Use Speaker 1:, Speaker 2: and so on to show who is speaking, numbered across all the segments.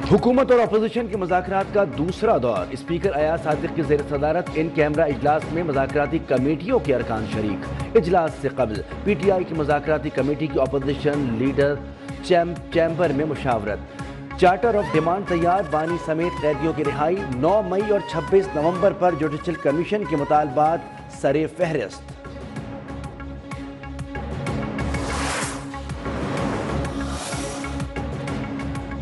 Speaker 1: हुकूमत और अपोजिशन के मुज़ाकरात का दूसरा दौर। स्पीकर अयाज सादिक की ज़ेर सदारत इन कैमरा इजलास में मुज़ाकराती कमेटियों के अरकान शरीक। इजलास से कबल PTI की मुज़ाकराती कमेटी की अपोजिशन लीडर चैम्बर में मुशावरत। चार्टर ऑफ डिमांड तैयार, बानी समेत कैदियों की रिहाई। 9 मई और 26 नवंबर पर जुडिशल कमीशन के मुतालबात सरे फहरिस्त।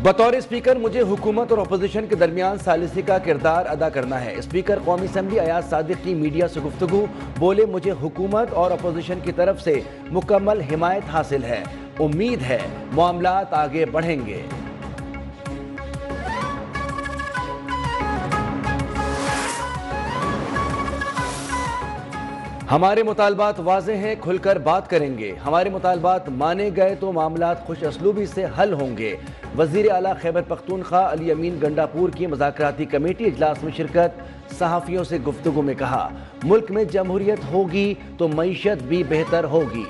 Speaker 1: बतौर स्पीकर मुझे हुकूमत और अपोजिशन के दरमियान सालिसी का किरदार अदा करना है। स्पीकर कौमी असम्बली अयाज सादिक की मीडिया से गुफ्तगू। बोले, मुझे हुकूमत और अपोजिशन की तरफ से मुकम्मल हिमायत हासिल है। उम्मीद है मामलात आगे बढ़ेंगे। हमारे मुतालबात वाज़ेह हैं, खुलकर बात करेंगे। हमारे मुतालबात माने गए तो मामलात खुश असलूबी से हल होंगे। वज़ीर आला खैबर पख्तूनख्वा अली अमीन गंडापुर की मुज़ाकराती कमेटी इजलास में शिरकत। सहाफ़ियों से गुफ्तगू में कहा, मुल्क में जमहूरियत होगी तो मईशत भी बेहतर होगी।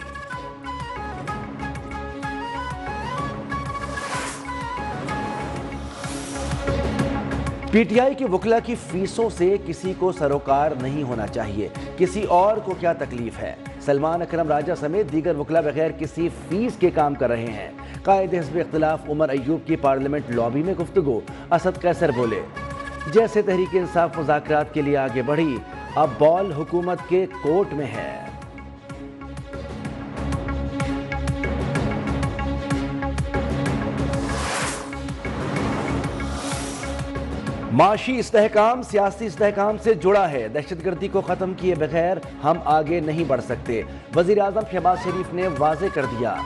Speaker 1: PTI के वकला की फीसों से किसी को सरोकार नहीं होना चाहिए, किसी और को क्या तकलीफ है। सलमान अकरम राजा समेत दीगर वकला बगैर किसी फीस के काम कर रहे हैं। कायद हिज़्ब इख्तिलाफ उमर अयूब की पार्लियामेंट लॉबी में गुफ्तगू। असद कैसर बोले, जैसे तहरीक इंसाफ मुज़ाकरात के लिए आगे बढ़ी, अब बॉल हुकूमत के कोर्ट में है। माशी इस्तेहकाम सियासी इस्तेहकाम से जुड़ा है। दहशतगर्दी को ख़त्म किए बगैर हम आगे नहीं बढ़ सकते। वज़ीर आज़म शहबाज शरीफ ने वाज़े कर दिया।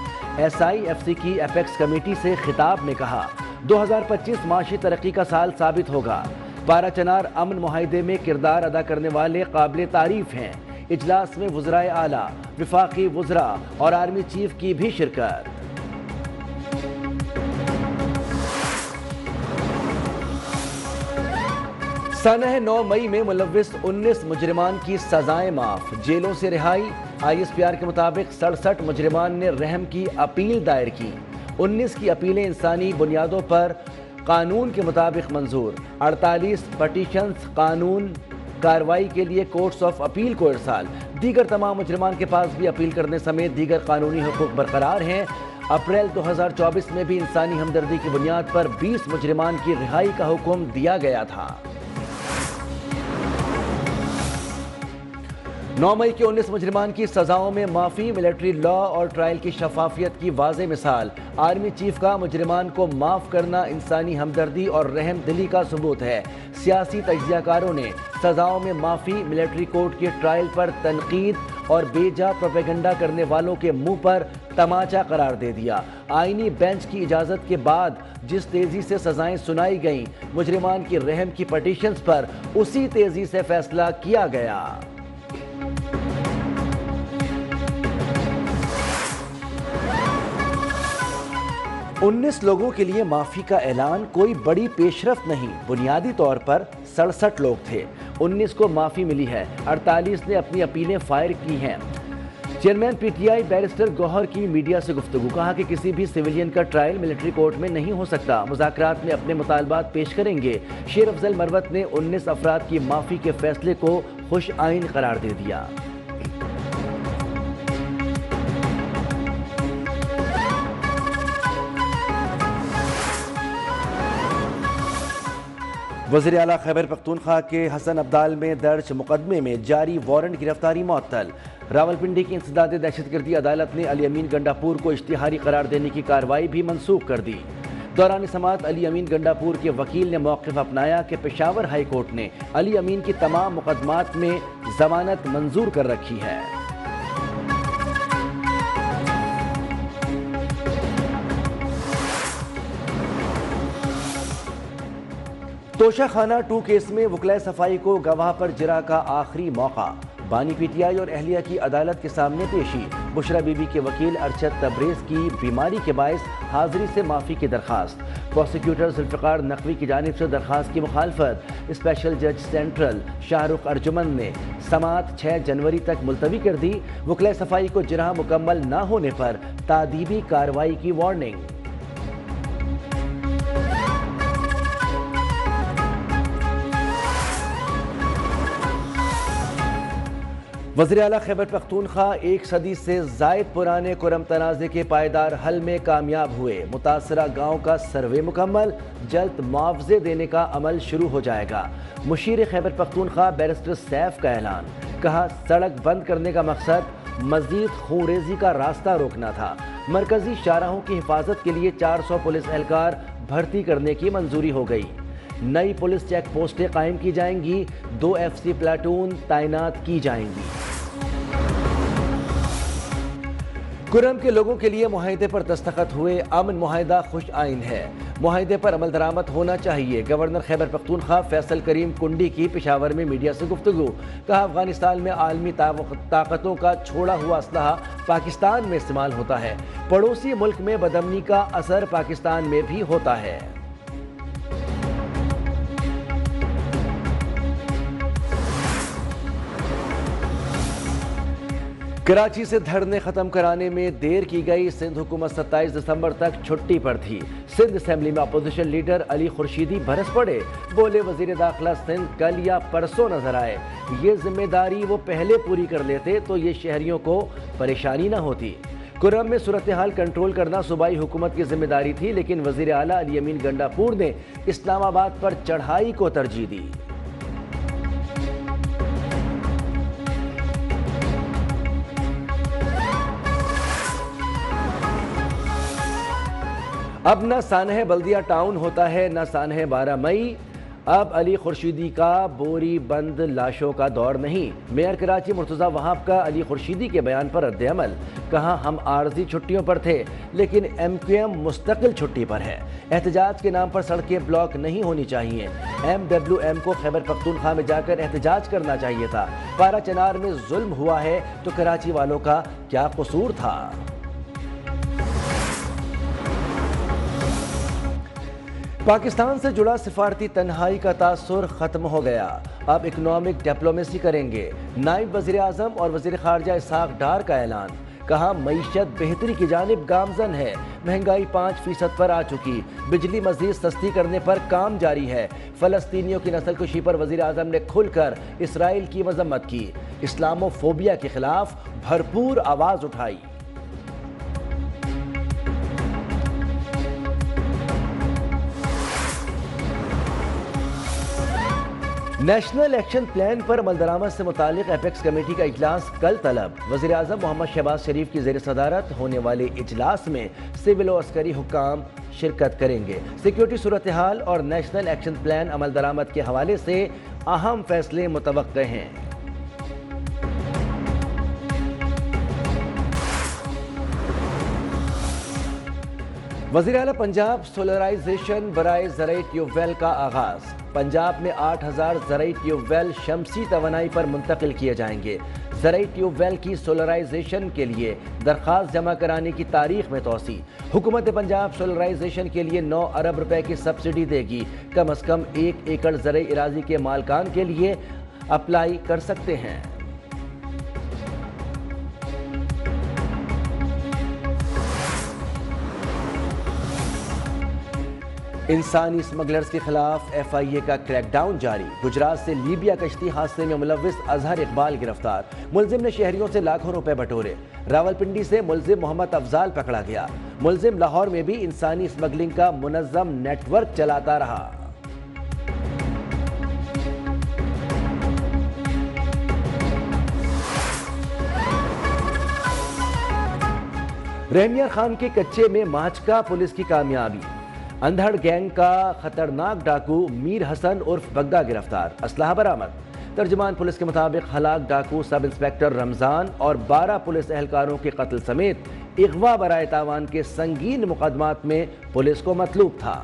Speaker 1: SIFC की एपेक्स कमेटी से खिताब में कहा, 2025 माशी तरक्की का साल साबित होगा। पारा चनार अमन मुआहिदे में किरदार अदा करने वाले काबिल तारीफ हैं। इजलास में वज़राए आला, विफाकी वज़रा और आर्मी चीफ की भी शिरकत। सनह 9 मई में मुलव्विस 19 मुजरिमान की सजाएं माफ, जेलों से रिहाई। ISPR के मुताबिक 67 मुजरिमान ने रहम की अपील दायर की। 19 की अपीलें इंसानी बुनियादों पर कानून के मुताबिक मंजूर। 48 पटिशंस कानून कार्रवाई के लिए कोर्ट्स ऑफ अपील को इरसाल। दीगर तमाम मुजरिमान के पास भी अपील करने समेत दीगर कानूनी हुकूक बरकरार हैं। अप्रैल 2024 में भी इंसानी हमदर्दी की बुनियाद पर 20 मुजरिमान की रिहाई का हुक्म दिया गया था। 9 मई के 19 मुजरिमान की सजाओं में माफ़ी, मिलिट्री लॉ और ट्रायल की शफाफियत की वाज़े मिसाल। आर्मी चीफ का मुजरिमान को माफ़ करना इंसानी हमदर्दी और रहम दिली का सबूत है। सियासी तज्ज़ियाकारों ने सजाओं में माफ़ी, मिलिट्री कोर्ट के ट्रायल पर तनकीद और बेजा प्रोपेगेंडा करने वालों के मुंह पर तमाचा करार दे दिया। आईनी बेंच की इजाज़त के बाद जिस तेज़ी से सजाएं सुनाई गईं, मुजरिमान की रहम की पटिशंस पर उसी तेज़ी से फैसला किया गया। 19 लोगों के लिए माफ़ी का ऐलान कोई बड़ी पेशरफ्त नहीं। बुनियादी तौर पर 67 लोग थे, 19 को माफ़ी मिली है, 48 ने अपनी अपीलें फायर की हैं। चेयरमैन PTI बैरिस्टर गौहर की मीडिया से गुफ्तगू। कहा कि किसी भी सिविलियन का ट्रायल मिलिट्री कोर्ट में नहीं हो सकता। मुज़ाकरात में अपने मुतालबात पेश करेंगे। शेर अफजल मरवत ने 19 अफराद की माफ़ी के फैसले को खुश आइन करार दे दिया। वज़ीर आला खैबर पख्तूनख्वा के हसन अब्दाल में दर्ज मुकदमे में जारी वारंट गिरफ्तारी मुअत्तल। रावलपिंडी की इंसदाद दहशतगर्दी अदालत ने अली अमीन गंडापुर को इश्तिहारी करार देने की कार्रवाई भी मनसूख कर दी। दौरान समाअत अली अमीन गंडापुर के वकील ने मौक़िफ़ अपनाया कि पेशावर हाई कोर्ट ने अली अमीन की तमाम मुकदमात में जमानत मंजूर कर रखी है। तोशा खाना 2 केस में वकला सफाई को गवाह पर जिरा का आखिरी मौका। बानी PTI और अहलिया की अदालत के सामने पेशी। बुशरा बीबी के वकील अरशद तबरेज की बीमारी के बायस हाजिरी से माफ़ी की दरख्वास्त। प्रोसिक्यूटर जुल्फ़िकार नकवी की जानिब से दरख्वास्त की मुखालफत। स्पेशल जज सेंट्रल शाहरुख अर्जुमन ने समाअत 6 जनवरी तक मुलतवी कर दी। वकला सफाई को जिरह मुकम्मल न होने पर तादीबी कार्रवाई की वार्निंग। وزیر اعلیٰ خیبر پختونخوا 1 صدی سے زائد پرانے کرم تنازع کے پائیدار حل میں کامیاب ہوئے۔ متاثرہ گاؤں کا سروے مکمل، جلد معاوضے دینے کا عمل شروع ہو جائے گا۔ مشیر خیبر پختونخوا بیرسٹر سیف کا اعلان، کہا سڑک بند کرنے کا مقصد مزید خونریزی کا راستہ روکنا تھا۔ مرکزی شاہراہوں کی حفاظت کے لیے 400 پولیس اہلکار بھرتی کرنے کی منظوری ہو گئی۔ نئی پولیس چیک پوسٹیں قائم کی جائیں گی، 2 FC پلاٹون تعینات کی جائیں گی۔ کرم کے لوگوں کے لیے معاہدے پر دستخط ہوئے، امن معاہدہ خوش آئند ہے، معاہدے پر عمل درآمد ہونا چاہیے۔ گورنر خیبر پختونخوا فیصل کریم کنڈی کی پشاور میں میڈیا سے گفتگو، کہا افغانستان میں عالمی طاقتوں کا چھوڑا ہوا اسلحہ پاکستان میں استعمال ہوتا ہے، پڑوسی ملک میں بدامنی کا اثر پاکستان میں بھی ہوتا ہے۔ کراچی سے دھرنے ختم کرانے میں دیر کی گئی، سندھ حکومت 27 دسمبر تک چھٹی پر تھی۔ سندھ اسمبلی میں اپوزیشن لیڈر علی خورشیدی برس پڑے، بولے وزیر داخلہ سندھ کل یا پرسوں نظر آئے، یہ ذمہ داری وہ پہلے پوری کر لیتے تو یہ شہریوں کو پریشانی نہ ہوتی۔ کرم میں صورتحال کنٹرول کرنا صوبائی حکومت کی ذمہ داری تھی، لیکن وزیر اعلیٰ علی امین گنڈاپور نے اسلام آباد پر چڑھائی کو ترجیح دی۔ اب نہ سانحہ بلدیہ ٹاؤن ہوتا ہے نہ سانحہ 12 مئی، اب علی خورشیدی کا بوری بند لاشوں کا دور نہیں۔ میئر کراچی مرتضیٰ وہاب کا علی خورشیدی کے بیان پر رد عمل، کہا ہم عارضی چھٹیوں پر تھے لیکن MQM مستقل چھٹی پر ہے، احتجاج کے نام پر سڑکیں بلاک نہیں ہونی چاہیے، MWM کو خیبر پختونخوا میں جا کر احتجاج کرنا چاہیے تھا، پارا چنار میں ظلم ہوا ہے تو کراچی والوں کا کیا قصور تھا۔ پاکستان سے جڑا سفارتی تنہائی کا تاثر ختم ہو گیا، اب اکنامک ڈپلومیسی کریں گے۔ نائب وزیر اعظم اور وزیر خارجہ اسحاق ڈار کا اعلان، کہا معیشت بہتری کی جانب گامزن ہے، مہنگائی 5% پر آ چکی، بجلی مزید سستی کرنے پر کام جاری ہے۔ فلسطینیوں کی نسل کشی پر وزیر اعظم نے کھل کر اسرائیل کی مذمت کی، اسلامو فوبیا کے خلاف بھرپور آواز اٹھائی۔ نیشنل ایکشن پلان پر عمل درآمد سے متعلق ایپیکس کمیٹی کا اجلاس کل طلب، وزیر اعظم محمد شہباز شریف کی زیر صدارت ہونے والے اجلاس میں سول و عسکری حکام شرکت کریں گے۔ سیکیورٹی صورتحال اور نیشنل ایکشن پلان عمل درآمد کے حوالے سے اہم فیصلے متوقع ہیں۔ وزیر اعلیٰ پنجاب سولرائزیشن برائے زرعی ٹیوب ویل کا آغاز، پنجاب میں 8000 زرعی ٹیوب ویل شمسی توانائی پر منتقل کیے جائیں گے۔ زرعی ٹیوب ویل کی سولرائزیشن کے لیے درخواست جمع کرانے کی تاریخ میں توسیع، حکومت پنجاب سولرائزیشن کے لیے 9 ارب روپے کی سبسڈی دے گی، کم از کم 1 ایکڑ زرعی اراضی کے مالکان کے لیے اپلائی کر سکتے ہیں۔ انسانی اسمگلرز کے خلاف FIA کا کریک ڈاؤن جاری، گجرات سے لیبیا کشتی حادثے میں ملوث اظہر اقبال گرفتار، ملزم نے شہریوں سے لاکھوں روپے بٹورے۔ راولپنڈی سے ملزم محمد افضال پکڑا گیا، ملزم لاہور میں بھی انسانی اسمگلنگ کا منظم نیٹ ورک چلاتا رہا۔ رحمیار خان کے کچے میں ماچکا پولیس کی کامیابی، اندھڑ گینگ کا خطرناک ڈاکو میر حسن عرف بگدا گرفتار، اسلحہ برآمد۔ ترجمان پولیس کے مطابق ہلاک ڈاکو سب انسپیکٹر رمضان اور 12 پولیس اہلکاروں کے قتل سمیت اغوا برائے تاوان کے سنگین مقدمات میں پولیس کو مطلوب تھا۔